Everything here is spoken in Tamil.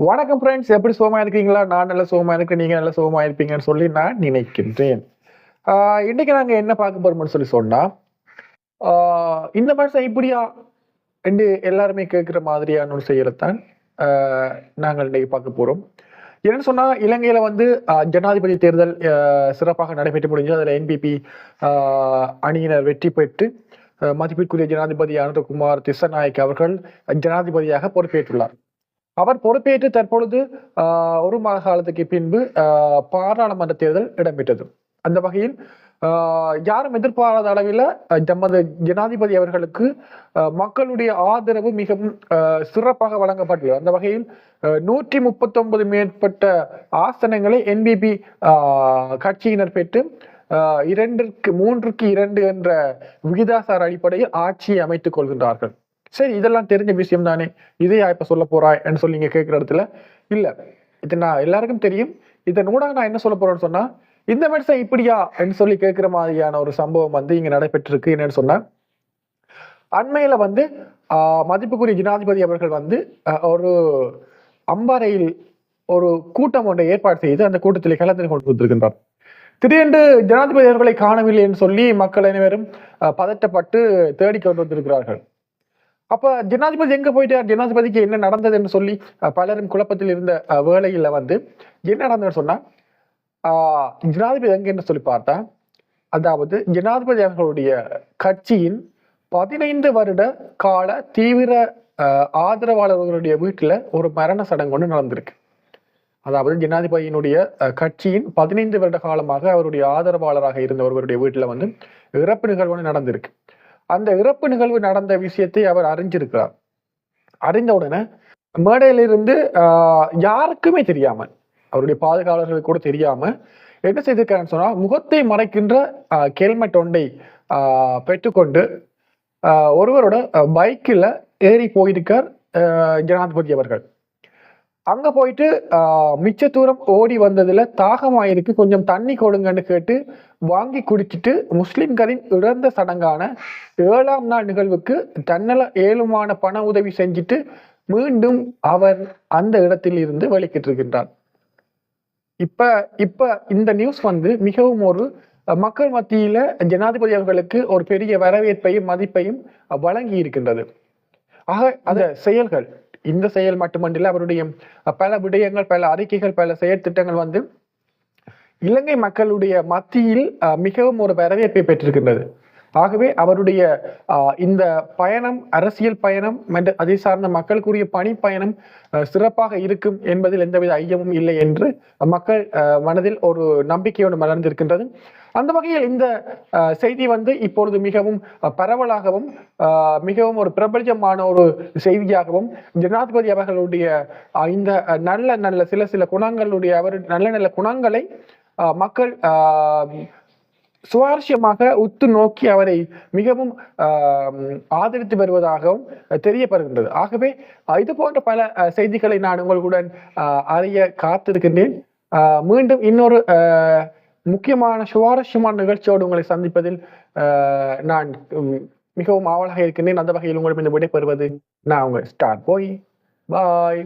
வணக்கம் ஃப்ரெண்ட்ஸ், எப்படி சுகமா இருக்கீங்களா? நான் நல்ல சுகமா இருக்கேன். நீங்க நல்ல சுகமா இருப்பீங்கன்னு சொல்லி நான் நினைக்கின்றேன். இன்னைக்கு நாங்க என்ன பார்க்க போறோம்னு சொல்லி சொன்னா, இந்த மனுஷன் இப்படியா என்று எல்லாருமே கேட்கிற மாதிரியான ஒரு செயலைத்தான் ஆ நாங்கள் இன்னைக்கு பார்க்க போறோம். என்னன்னு சொன்னா, இலங்கையில வந்து ஜனாதிபதி தேர்தல் சிறப்பாக நடைபெற்று முடிஞ்சது. அதுல என்பிபி ஆ அணியினர் வெற்றி பெற்று மதிப்பிற்குரிய ஜனாதிபதி அனுரகுமார் திஸ்ஸநாயக்க அவர்கள் ஜனாதிபதியாக பொறுப்பேற்றுள்ளார். அவர் பொறுப்பேற்று தற்பொழுது 1 மாத காலத்துக்கு பின்பு பாராளுமன்ற தேர்தல் இடம்பெற்றது. அந்த வகையில் யாரும் எதிர்பாராத அளவில நமது ஜனாதிபதி அவர்களுக்கு மக்களுடைய ஆதரவு மிகவும் சிறப்பாக வழங்கப்பட்டுள்ளது. அந்த வகையில் 139 மேற்பட்ட ஆசனங்களை என்பிபி கட்சியினர் பெற்று 3-2 என்ற விகிதாசார அடிப்படையில் ஆட்சியை அமைத்துக் கொள்கின்றார்கள். சரி, இதெல்லாம் தெரிஞ்ச விஷயம் தானே, இதையா இப்ப சொல்ல போறாய்ன்னு சொல்லி நீங்க கேட்கிற இடத்துல, இல்ல இது நான் எல்லாருக்கும் தெரியும். இதன் ஊடாக நான் என்ன சொல்ல போறேன்னு சொன்னா, இந்த மனுஷன் இப்படியா என்று சொல்லி கேட்கிற மாதிரியான ஒரு சம்பவம் வந்து இங்க நடைபெற்றிருக்கு. என்னன்னு சொன்னா, அண்மையில வந்து மதிப்புக்குரிய ஜனாதிபதி அவர்கள் வந்து ஒரு அம்பாறையில் ஒரு கூட்டம் ஒன்றை ஏற்பாடு செய்து அந்த கூட்டத்தில் கலந்து கொண்டிருக்கின்றார். திடீரென்று ஜனாதிபதி அவர்களை காணவில்லை என்று சொல்லி மக்கள் அனைவரும் பதட்டப்பட்டு தேடிக்கொண்டு வந்திருக்கிறார்கள். அப்ப ஜனாதிபதி எங்க போயிட்டார், ஜனாதிபதிக்கு என்ன நடந்தது என்று சொல்லி பலரும் குழப்பத்தில் இருந்த வேளையில வந்து என்ன நடந்ததுன்னு சொன்னா, ஜனாதிபதி எங்க என்று சொல்லி பார்த்தா, அதாவது ஜனாதிபதி அவர்களுடைய கட்சியின் 15 வருட கால தீவிர ஆதரவாளர்களுடைய வீட்டுல ஒரு மரண சடங்கு ஒன்று நடந்திருக்கு. அதாவது ஜனாதிபதியினுடைய கட்சியின் 15 வருட காலமாக அவருடைய ஆதரவாளராக இருந்த ஒருவருடைய வீட்டுல வந்து இறப்பு நிகழ்வு ஒன்று நடந்திருக்கு. அந்த இறப்பு நிகழ்வு நடந்த விஷயத்தை அவர் அறிஞ்சிருக்கிறார். அறிந்த உடனே மேடையிலிருந்து யாருக்குமே தெரியாம, அவருடைய பாதுகாவலர்களுக்கு கூட தெரியாம என்ன செய்திருக்காருன்னு சொன்னா, முகத்தை மறைக்கின்ற ஹெல்மெட் ஒன்றை பெற்றுக்கொண்டு ஒருவரோட பைக்கில் ஏறி போயிருக்கார் ஜனாதிபதி அவர்கள். அங்க போயிட்டு மிச்ச தூரம் ஓடி வந்ததுல தாகமாயிருக்கு, கொஞ்சம் தண்ணி கொடுங்கன்னு கேட்டு வாங்கி குடிச்சிட்டு முஸ்லிம்களின் இறந்த சடங்கான 7ஆம் நாள் நிகழ்வுக்கு தன்னல ஏழுமான பண உதவி செஞ்சுட்டு மீண்டும் அவர் அந்த இடத்தில் இருந்து வெளிக்கிட்டு இருக்கின்றார். இப்ப இந்த நியூஸ் வந்து மிகவும் ஒரு மக்கள் மத்தியில ஜனாதிபதி அவர்களுக்கு ஒரு பெரிய வரவேற்பையும் மதிப்பையும் வழங்கி இருக்கின்றது. ஆக அந்த செயல்கள், இந்த செயல் மட்டுமல்ல, அவருடைய பல விடயங்கள், பல அறிக்கைகள், பல செயற்திட்டங்கள் வந்து இலங்கை மக்களுடைய மத்தியில் மிகவும் ஒரு வரவேற்பை பெற்றிருக்கின்றது. ஆகவே அவருடைய இந்த பயணம், அரசியல் பயணம், அதை சார்ந்த மக்களுக்குரிய பணி பயணம் சிறப்பாக இருக்கும் என்பதில் எந்தவித ஐயமும் இல்லை என்று மக்கள் மனதில் ஒரு நம்பிக்கையோடு மலர்ந்திருக்கின்றது. அந்த வகையில் இந்த செய்தி வந்து இப்பொழுது மிகவும் பரவலாகவும் மிகவும் ஒரு பிரபலமான ஒரு செய்தியாகவும், ஜனாதிபதி அவர்களுடைய இந்த நல்ல நல்ல சில குணங்களுடைய நல்ல நல்ல குணங்களை மக்கள் சுவாரஸ்யமாக உத்து நோக்கி அவரை மிகவும் ஆதரித்து வருவதாகவும் தெரியப்படுகின்றது. ஆகவே இது போன்ற பல செய்திகளை நான் உங்களுடன் அறிய காத்திருக்கின்றேன். மீண்டும் இன்னொரு முக்கியமான சுவாரஸ்யமான நிகழ்ச்சியோடு உங்களை சந்திப்பதில் நான் மிகவும் ஆவலாக இருக்கின்றேன். அந்த வகையில் உங்களிடம் விடைபெறுவது நான் உங்கள் ஸ்டார் போய். பாய்.